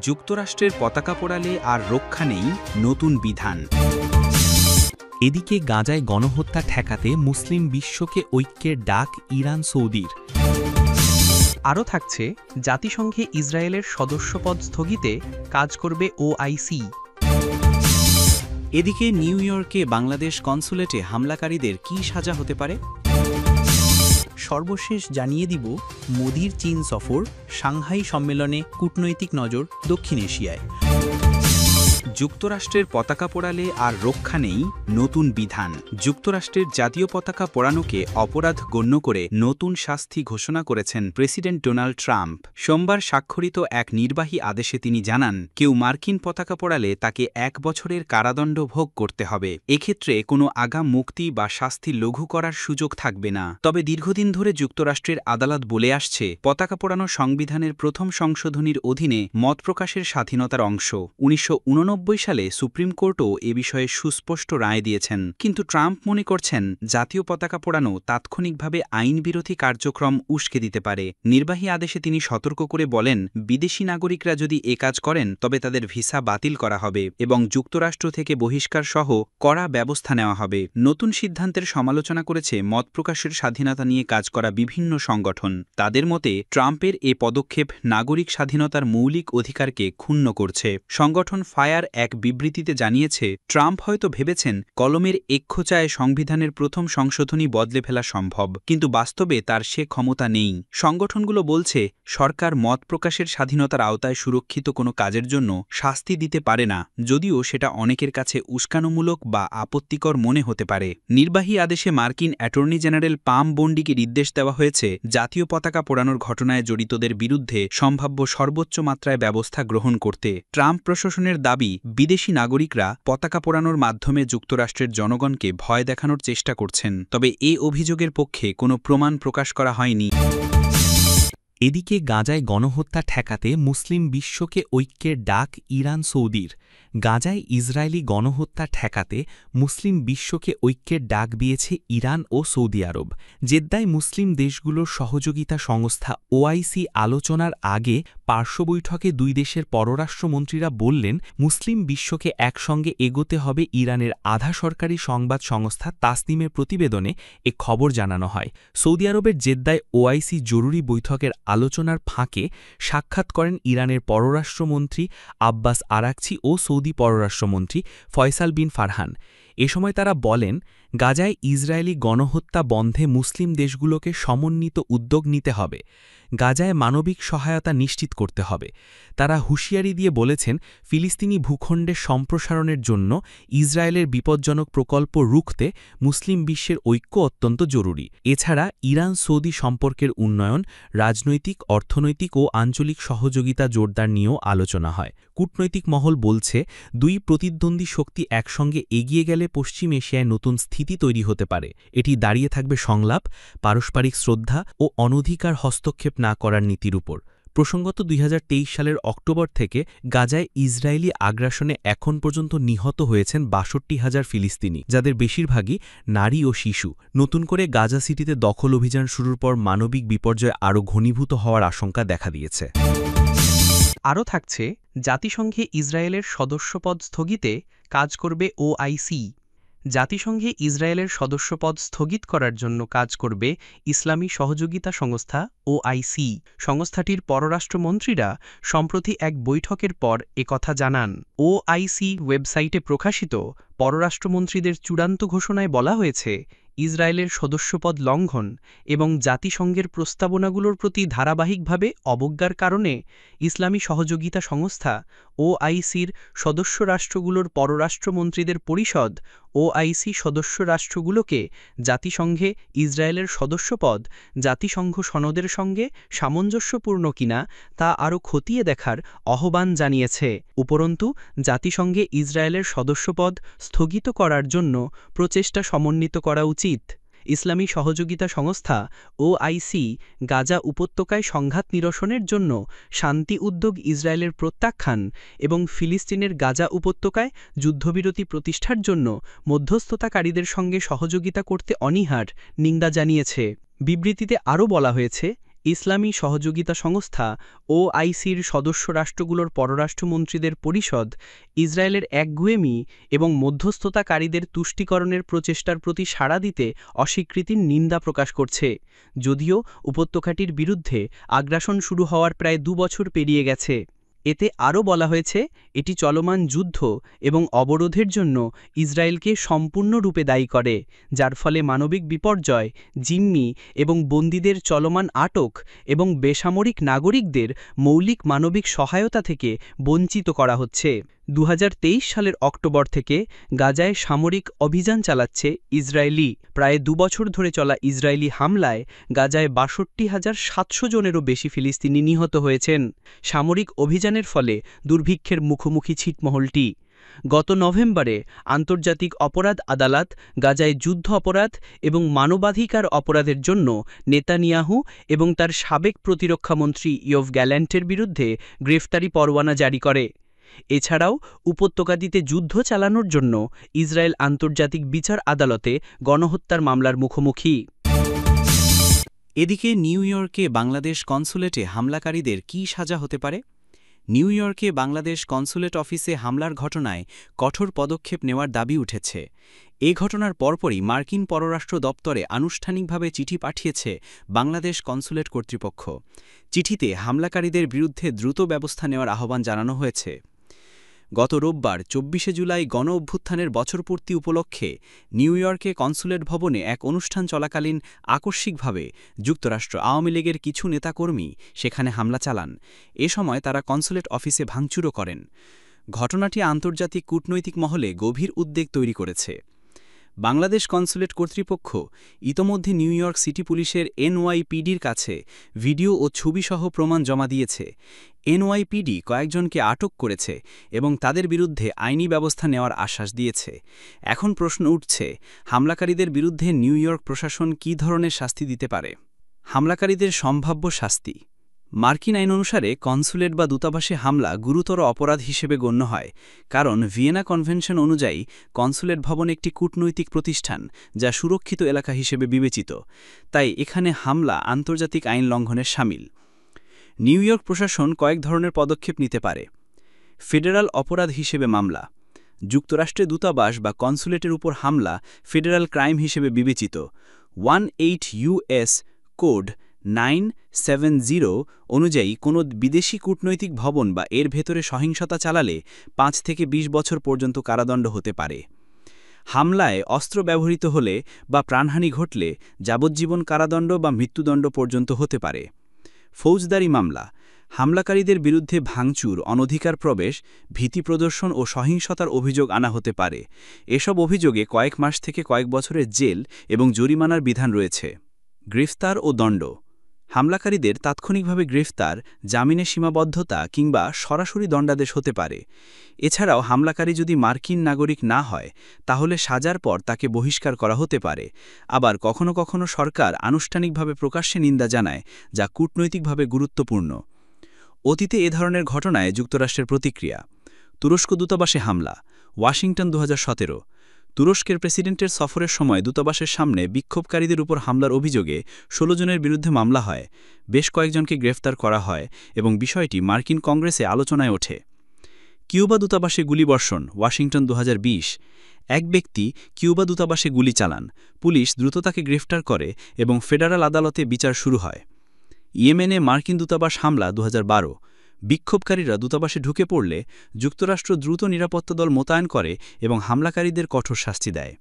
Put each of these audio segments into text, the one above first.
যুক্তরাষ্ট্রের পতাকা পোড়ালে আর রক্ষা নেই, নতুন বিধান। এদিকে গাজায় গণহত্যা ঠেকাতে মুসলিম বিশ্বকে ঐক্যের ডাক ইরান সৌদির। আরও থাকছে, জাতিসংঘে ইসরায়েলের সদস্যপদ স্থগিতে কাজ করবে ওআইসি। এদিকে নিউ ইয়র্কে বাংলাদেশ কনসুলেটে হামলাকারীদের কী সাজা হতে পারে? সর্বশেষ জানিয়ে দিব মোদির চীন সফর, সাংহাই সম্মেলনে কূটনৈতিক নজর দক্ষিণ এশিয়ায়। যুক্তরাষ্ট্রের পতাকা পোড়ালে আর রক্ষা নেই, নতুন বিধান। যুক্তরাষ্ট্রের জাতীয় পতাকা পোড়ানোকে অপরাধ গণ্য করে নতুন শাস্তি ঘোষণা করেছেন প্রেসিডেন্ট ডোনাল্ড ট্রাম্প। সোমবার স্বাক্ষরিত এক নির্বাহী আদেশে তিনি জানান, কেউ মার্কিন পতাকা পোড়ালে তাকে ১ বছরের কারাদণ্ড ভোগ করতে হবে। এক্ষেত্রে কোনো আগাম মুক্তি বা শাস্তি লঘু করার সুযোগ থাকবে না। তবে দীর্ঘদিন ধরে যুক্তরাষ্ট্রের আদালত বলে আসছে, পতাকা পোড়ানো সংবিধানের প্রথম সংশোধনীর অধীনে মত প্রকাশের স্বাধীনতার অংশ। ১৯৮৯ সালে সুপ্রিম কোর্টও এ বিষয়ে সুস্পষ্ট রায় দিয়েছেন। কিন্তু ট্রাম্প মনে করছেন, জাতীয় পতাকা পোড়ানো তাৎক্ষণিকভাবে আইনবিরোধী কার্যক্রম উস্কে দিতে পারে। নির্বাহী আদেশে তিনি সতর্ক করে বলেন, বিদেশি নাগরিকরা যদি এ কাজ করেন তবে তাদের ভিসা বাতিল করা হবে এবং যুক্তরাষ্ট্র থেকে বহিষ্কার সহ কড়া ব্যবস্থা নেওয়া হবে। নতুন সিদ্ধান্তের সমালোচনা করেছে মত প্রকাশের স্বাধীনতা নিয়ে কাজ করা বিভিন্ন সংগঠন। তাদের মতে, ট্রাম্পের এ পদক্ষেপ নাগরিক স্বাধীনতার মৌলিক অধিকারকে ক্ষুণ্ণ করছে। সংগঠন ফায়ার এক বিবৃতিতে জানিয়েছে, ট্রাম্প হয়তো ভেবেছেন কলমের একখোঁচায় সংবিধানের প্রথম সংশোধনী বদলে ফেলা সম্ভব, কিন্তু বাস্তবে তার সে ক্ষমতা নেই। সংগঠনগুলো বলছে, সরকার মত প্রকাশের স্বাধীনতার আওতায় সুরক্ষিত কোনো কাজের জন্য শাস্তি দিতে পারে না, যদিও সেটা অনেকের কাছে উস্কানোমূলক বা আপত্তিকর মনে হতে পারে। নির্বাহী আদেশে মার্কিন অ্যাটর্নি জেনারেল পাম বন্ডিকে নির্দেশ দেওয়া হয়েছে, জাতীয় পতাকা পোড়ানোর ঘটনায় জড়িতদের বিরুদ্ধে সম্ভাব্য সর্বোচ্চ মাত্রায় ব্যবস্থা গ্রহণ করতে। ট্রাম্প প্রশাসনের দাবি, বিদেশি নাগরিকরা পতাকা পোড়ানোর মাধ্যমে যুক্তরাষ্ট্রের জনগণকে ভয় দেখানোর চেষ্টা করছেন। তবে এ অভিযোগের পক্ষে কোনো প্রমাণ প্রকাশ করা হয়নি। এদিকে গাজায় গণহত্যা ঠেকাতে মুসলিম বিশ্বকে ঐক্যের ডাক ইরান সৌদির। গাজায় ইসরায়েলি গণহত্যা ঠেকাতে মুসলিম বিশ্বকে ঐক্যের ডাক দিয়েছে ইরান ও সৌদি আরব। জেদ্দায় মুসলিম দেশগুলোর সহযোগিতা সংস্থা ওআইসি আলোচনার আগে পার্শ্ব বৈঠকে দুই দেশের পররাষ্ট্রমন্ত্রীরা বললেন, মুসলিম বিশ্বকে একসঙ্গে এগোতে হবে। ইরানের আধা সরকারি সংবাদ সংস্থা তাসনিমের প্রতিবেদনে এ খবর জানানো হয়। সৌদি আরবের জেদ্দায় ওআইসি জরুরি বৈঠকের আলোচনার ফাঁকে সাক্ষাৎ করেন ইরানের পররাষ্ট্রমন্ত্রী আব্বাস আরাকচি ও সৌদি পররাষ্ট্রমন্ত্রী ফয়সাল বিন ফারহান। এ সময় তারা বলেন, গাজায় ইসরায়েলি গণহত্যা বন্ধে মুসলিম দেশগুলোকে সমন্বিত উদ্যোগ নিতে হবে। গাজায় মানবিক সহায়তা নিশ্চিত করতে হবে। তারা হুঁশিয়ারি দিয়ে বলেছেন, ফিলিস্তিনি ভূখণ্ডের সম্প্রসারণের জন্য ইসরায়েলের বিপজ্জনক প্রকল্প রুখতে মুসলিম বিশ্বের ঐক্য অত্যন্ত জরুরি। এছাড়া ইরান সৌদি সম্পর্কের উন্নয়ন, রাজনৈতিক, অর্থনৈতিক ও আঞ্চলিক সহযোগিতা জোরদার নিয়েও আলোচনা হয়। কূটনৈতিক মহল বলছে, দুই প্রতিদ্বন্দ্বী শক্তি একসঙ্গে এগিয়ে গেলে পশ্চিম এশিয়ায় নতুন স্থিতি তৈরি হতে পারে। এটি দাঁড়িয়ে থাকবে সংলাপ, পারস্পরিক শ্রদ্ধা ও অনধিকার হস্তক্ষেপ না করার নীতির উপর। প্রসঙ্গত ২০২৩ সালের অক্টোবর থেকে গাজায় ইসরায়েলি আগ্রাসনে এখন পর্যন্ত নিহত হয়েছেন ৬২,০০০ ফিলিস্তিনি, যাদের বেশিরভাগই নারী ও শিশু। নতুন করে গাজা সিটিতে দখল অভিযান শুরুর পর মানবিক বিপর্যয় আরও ঘনীভূত হওয়ার আশঙ্কা দেখা দিয়েছে। আরও থাকছে, জাতিসংঘে ইসরায়েলের সদস্যপদ স্থগিতে কাজ করবে ওআইসি। জাতিসংঘে ইসরায়েলের সদস্যপদ স্থগিত করার জন্য কাজ করবে ইসলামী সহযোগিতা সংস্থা ওআইসি। সংস্থাটির পররাষ্ট্রমন্ত্রীরা সম্প্রতি এক বৈঠকের পর একথা জানান। ওআইসি ওয়েবসাইটে প্রকাশিত পররাষ্ট্রমন্ত্রীদের চূড়ান্ত ঘোষণায় বলা হয়েছে, ইসরায়েলের সদস্যপদ লঙ্ঘন এবং জাতিসংঘের প্রস্তাবনাগুলোর প্রতি ধারাবাহিকভাবে অবজ্ঞার কারণে ইসলামী সহযোগিতা সংস্থা ওআইসির সদস্য রাষ্ট্রগুলোর পররাষ্ট্রমন্ত্রীদের পরিষদ ওআইসি সদস্য রাষ্ট্রগুলোকে জাতিসংঘে ইসরায়েলের সদস্যপদ জাতিসংঘ সনদের সঙ্গে সামঞ্জস্যপূর্ণ কিনা তা আরও খতিয়ে দেখার আহ্বান জানিয়েছে। উপরন্তু জাতিসংঘে ইসরায়েলের সদস্যপদ স্থগিত করার জন্য প্রচেষ্টা সমন্বিত করা উচিত। ইসলামী সহযোগিতা সংস্থা ওআইসি গাজা উপত্যকায় সংঘাত নিরসনের জন্য শান্তি উদ্যোগ ইসরায়েলের প্রত্যাখ্যান এবং ফিলিস্তিনের গাজা উপত্যকায় যুদ্ধবিরতি প্রতিষ্ঠার জন্য মধ্যস্থতাকারীদের সঙ্গে সহযোগিতা করতে অনীহার নিন্দা জানিয়েছে। বিবৃতিতে আরও বলা হয়েছে, ইসলামী সহযোগিতা সংস্থা ওআইসির সদস্য রাষ্ট্রগুলোর পররাষ্ট্রমন্ত্রীদের পরিষদ ইসরায়েলের একগুঁয়েমি এবং মধ্যস্থতাকারীদের তুষ্টিকরণের প্রচেষ্টার প্রতি সাড়া দিতে অস্বীকৃতির নিন্দা প্রকাশ করছে, যদিও উপত্যকাটির বিরুদ্ধে আগ্রাসন শুরু হওয়ার প্রায় 2 বছর পেরিয়ে গেছে। এতে আরও বলা হয়েছে, এটি চলমান যুদ্ধ এবং অবরোধের জন্য ইসরায়েলকে সম্পূর্ণরূপে দায়ী করে, যার ফলে মানবিক বিপর্যয়, জিম্মি এবং বন্দীদের চলমান আটক এবং বেসামরিক নাগরিকদের মৌলিক মানবিক সহায়তা থেকে বঞ্চিত করা হচ্ছে। 2023 সালের অক্টোবর থেকে গাজায় সামরিক অভিযান চালাচ্ছে ইসরায়েলি। প্রায় 2 বছর ধরে চলা ইসরায়েলি হামলায় গাজায় 62,700 জনেরও বেশি ফিলিস্তিনি নিহত হয়েছেন। সামরিক অভিযানের ফলে দুর্ভিক্ষের মুখোমুখি ছিটমহলটি। গত নভেম্বরে আন্তর্জাতিক অপরাধ আদালত গাজায় যুদ্ধ অপরাধ এবং মানবাধিকার অপরাধের জন্য নেতানিয়াহু এবং তার সাবেক প্রতিরক্ষামন্ত্রী ইয়োভ গ্যালান্টের বিরুদ্ধে গ্রেফতারি পরোয়ানা জারি করে। এছাড়াও উপত্যকাটিতে যুদ্ধ চালানোর জন্য ইসরায়েল আন্তর্জাতিক বিচার আদালতে গণহত্যার মামলার মুখোমুখি। এদিকে নিউ ইয়র্কে বাংলাদেশ কনসুলেটে হামলাকারীদের কী সাজা হতে পারে? নিউ ইয়র্কে বাংলাদেশ কনসুলেট অফিসে হামলার ঘটনায় কঠোর পদক্ষেপ নেওয়ার দাবি উঠেছে। এ ঘটনার পরপরই মার্কিন পররাষ্ট্র দপ্তরে আনুষ্ঠানিকভাবে চিঠি পাঠিয়েছে বাংলাদেশ কনসুলেট কর্তৃপক্ষ। চিঠিতে হামলাকারীদের বিরুদ্ধে দ্রুত ব্যবস্থা নেওয়ার আহ্বান জানানো হয়েছে। গত রোববার 24শে জুলাই গণ অভ্যুত্থানের বছরপূর্তি উপলক্ষে নিউ ইয়র্কে কনসুলেট ভবনে এক অনুষ্ঠান চলাকালীন আকস্মিকভাবে যুক্তরাষ্ট্র আওয়ামী লীগের কিছু নেতাকর্মী সেখানে হামলা চালান। এ সময় তারা কনসুলেট অফিসে ভাঙচুরও করেন। ঘটনাটি আন্তর্জাতিক কূটনৈতিক মহলে গভীর উদ্বেগ তৈরি করেছে। বাংলাদেশ কনসুলেট কর্তৃপক্ষ ইতোমধ্যে নিউ ইয়র্ক সিটি পুলিশের এনওয়াইপিডির কাছে ভিডিও ও ছবিসহ প্রমাণ জমা দিয়েছে। এনওয়াইপিডি কয়েকজনকে আটক করেছে এবং তাদের বিরুদ্ধে আইনি ব্যবস্থা নেওয়ার আশ্বাস দিয়েছে। এখন প্রশ্ন উঠছে, হামলাকারীদের বিরুদ্ধে নিউ ইয়র্ক প্রশাসন কী ধরনের শাস্তি দিতে পারে? হামলাকারীদের সম্ভাব্য শাস্তি। মার্কিন আইন অনুসারে কনসুলেট বা দূতাবাসে হামলা গুরুতর অপরাধ হিসেবে গণ্য হয়, কারণ ভিয়েনা কনভেনশন অনুযায়ী কনসুলেট ভবন একটি কূটনৈতিক প্রতিষ্ঠান যা সুরক্ষিত এলাকা হিসেবে বিবেচিত। তাই এখানে হামলা আন্তর্জাতিক আইন লঙ্ঘনের শামিল। নিউ ইয়র্ক প্রশাসন কয়েক ধরনের পদক্ষেপ নিতে পারে। ফেডারাল অপরাধ হিসেবে মামলা। যুক্তরাষ্ট্রের দূতাবাস বা কনসুলেটের উপর হামলা ফেডারাল ক্রাইম হিসেবে বিবেচিত। 18 ইউএস কোড 970 অনুযায়ী কোনো বিদেশি কূটনৈতিক ভবন বা এর ভেতরে সহিংসতা চালালে 5 থেকে 20 বছর পর্যন্ত কারাদণ্ড হতে পারে। হামলায় অস্ত্র ব্যবহৃত হলে বা প্রাণহানি ঘটলে যাবজ্জীবন কারাদণ্ড বা মৃত্যুদণ্ড পর্যন্ত হতে পারে। ফৌজদারি মামলা। হামলাকারীদের বিরুদ্ধে ভাঙচুর, অনধিকার প্রবেশ, ভীতি প্রদর্শন ও সহিংসতার অভিযোগ আনা হতে পারে। এসব অভিযোগে কয়েক মাস থেকে কয়েক বছরের জেল এবং জরিমানার বিধান রয়েছে। গ্রেফতার ও দণ্ড। হামলাকারীদের তাৎক্ষণিকভাবে গ্রেফতার, জামিনে সীমাবদ্ধতা কিংবা সরাসরি দণ্ডাদেশ হতে পারে। এছাড়াও হামলাকারী যদি মার্কিন নাগরিক না হয় তাহলে সাজার পর তাকে বহিষ্কার করা হতে পারে। আবার কখনো কখনো সরকার আনুষ্ঠানিকভাবে প্রকাশ্যে নিন্দা জানায়, যা কূটনৈতিকভাবে গুরুত্বপূর্ণ। অতীতে এ ধরনের ঘটনায় যুক্তরাষ্ট্রের প্রতিক্রিয়া। তুরস্ক দূতাবাসে হামলা। ওয়াশিংটন 2017। তুরস্কের প্রেসিডেন্টের সফরের সময় দূতাবাসের সামনে বিক্ষোভকারীদের উপর হামলার অভিযোগে 16 জনের বিরুদ্ধে মামলা হয়। বেশ কয়েকজনকে গ্রেফতার করা হয় এবং বিষয়টি মার্কিন কংগ্রেসে আলোচনায় ওঠে। কিউবা দূতাবাসে গুলিবর্ষণ। ওয়াশিংটন 2020। এক ব্যক্তি কিউবা দূতাবাসে গুলি চালান। পুলিশ দ্রুত তাকে গ্রেফতার করে এবং ফেডারাল আদালতে বিচার শুরু হয়। ইয়েমেনে মার্কিন দূতাবাস হামলা 2012। বিক্ষোভকারীরা দূতাবাসে ঢুকে পড়লে যুক্তরাষ্ট্র দ্রুত নিরাপত্তা দল মোতায়েন করে এবং হামলাকারীদের কঠোর শাস্তি দেয়।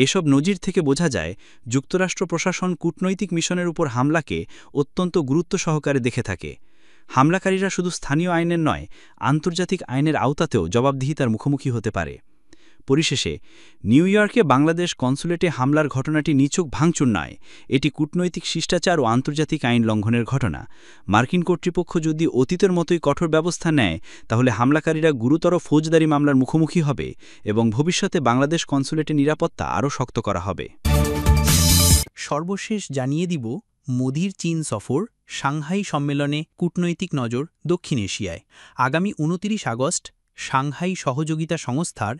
এসব নজির থেকে বোঝা যায় যুক্তরাষ্ট্র প্রশাসন কূটনৈতিক মিশনের উপর হামলাকে অত্যন্ত গুরুত্ব সহকারে দেখে থাকে। হামলাকারীরা শুধু স্থানীয় আইনের নয়, আন্তর্জাতিক আইনের আওতাতেও জবাবদিহিতার মুখোমুখি হতে পারে। পরিশেষে নিউ ইয়র্কে বাংলাদেশ কনসুলেটে হামলার ঘটনাটি নিছক ভাঙচুর নয়, এটি কূটনৈতিক শিষ্টাচার ও আন্তর্জাতিক আইন লঙ্ঘনের ঘটনা। মার্কিন কর্তৃপক্ষ যদি অতীতের মতোই কঠোর ব্যবস্থা নেয় তাহলে হামলাকারীরা গুরুতর ফৌজদারি মামলার মুখোমুখি হবে এবং ভবিষ্যতে বাংলাদেশ কনসুলেটের নিরাপত্তা আরও শক্ত করা হবে। সর্বশেষ জানিয়ে দিব মোদির চীন সফর, সাংহাই সম্মেলনে কূটনৈতিক নজর দক্ষিণ এশিয়ায়। আগামী 29 আগস্ট সাংহাই সহযোগিতা সংস্থার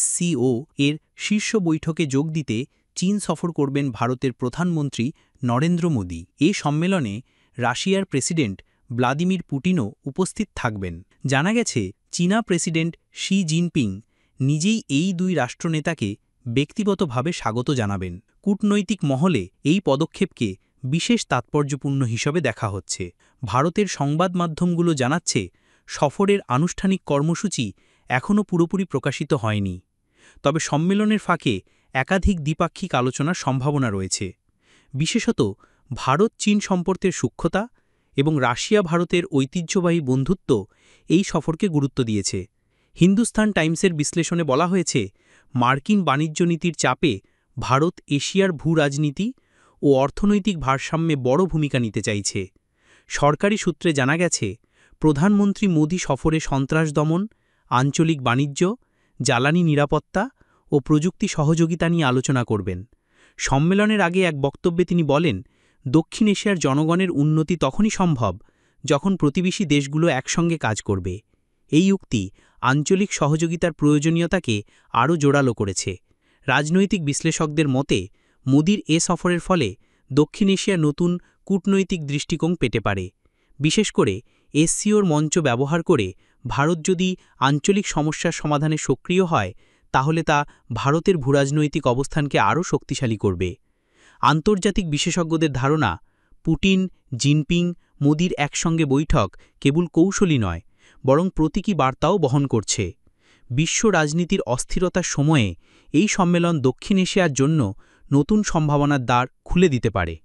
SCO এর শীর্ষ বৈঠকে যোগ দিতে চীন সফর করবেন ভারতের প্রধানমন্ত্রী নরেন্দ্র মোদী। এ সম্মেলনে রাশিয়ার প্রেসিডেন্ট ভ্লাদিমির পুটিনও উপস্থিত থাকবেন। জানা গেছে চীনা প্রেসিডেন্ট শি জিনপিং নিজেই এই দুই রাষ্ট্রনেতাকে ব্যক্তিগতভাবে স্বাগত জানাবেন। কূটনৈতিক মহলে এই পদক্ষেপকে বিশেষ তাৎপর্যপূর্ণ হিসেবে দেখা হচ্ছে। ভারতের সংবাদ মাধ্যমগুলো জানাচ্ছে সফরের আনুষ্ঠানিক কর্মসূচি এখনও পুরোপুরি প্রকাশিত হয়নি, তবে সম্মেলনের ফাঁকে একাধিক দ্বিপাক্ষিক আলোচনার সম্ভাবনা রয়েছে। বিশেষত ভারত-চীন সম্পর্কের সূক্ষ্মতা এবং রাশিয়া-ভারতের ঐতিহ্যবাহী বন্ধুত্ব এই সফরকে গুরুত্ব দিয়েছে। হিন্দুস্তান টাইমসের বিশ্লেষণে বলা হয়েছে, মার্কিন বাণিজ্য নীতির চাপে ভারত এশিয়ার ভূ-রাজনীতি ও অর্থনৈতিক ভারসাম্যে বড় ভূমিকা নিতে চাইছে। সরকারি সূত্রে জানা গেছে, প্রধানমন্ত্রী মোদি সফরে সন্ত্রাস দমন, আঞ্চলিক বাণিজ্য, জ্বালানি নিরাপত্তা ও প্রযুক্তি সহযোগিতা নিয়ে আলোচনা করবেন। সম্মেলনের আগে এক বক্তব্যে তিনি বলেন, দক্ষিণ এশিয়ার জনগণের উন্নতি তখনই সম্ভব যখন প্রতিবেশী দেশগুলো একসঙ্গে কাজ করবে। এই উক্তি আঞ্চলিক সহযোগিতার প্রয়োজনীয়তাকে আরও জোরালো করেছে। রাজনৈতিক বিশ্লেষকদের মতে মোদির এ সফরের ফলে দক্ষিণ এশিয়া নতুন কূটনৈতিক দৃষ্টিকোণ পেতে পারে। বিশেষ করে এসসিওর মঞ্চ ব্যবহার করে ভারত যদি আঞ্চলিক সমস্যার সমাধানে সক্রিয় হয়, তাহলে তা ভারতের ভূরাজনৈতিক অবস্থানকে আরও শক্তিশালী করবে। আন্তর্জাতিক বিশেষজ্ঞদের ধারণা, পুটিন, জিনপিং, মোদির একসঙ্গে বৈঠক কেবল কৌশলী নয়, বরং প্রতীকী বার্তাও বহন করছে। বিশ্ব রাজনীতির অস্থিরতার সময়ে এই সম্মেলন দক্ষিণ এশিয়ার জন্য নতুন সম্ভাবনার দ্বার খুলে দিতে পারে।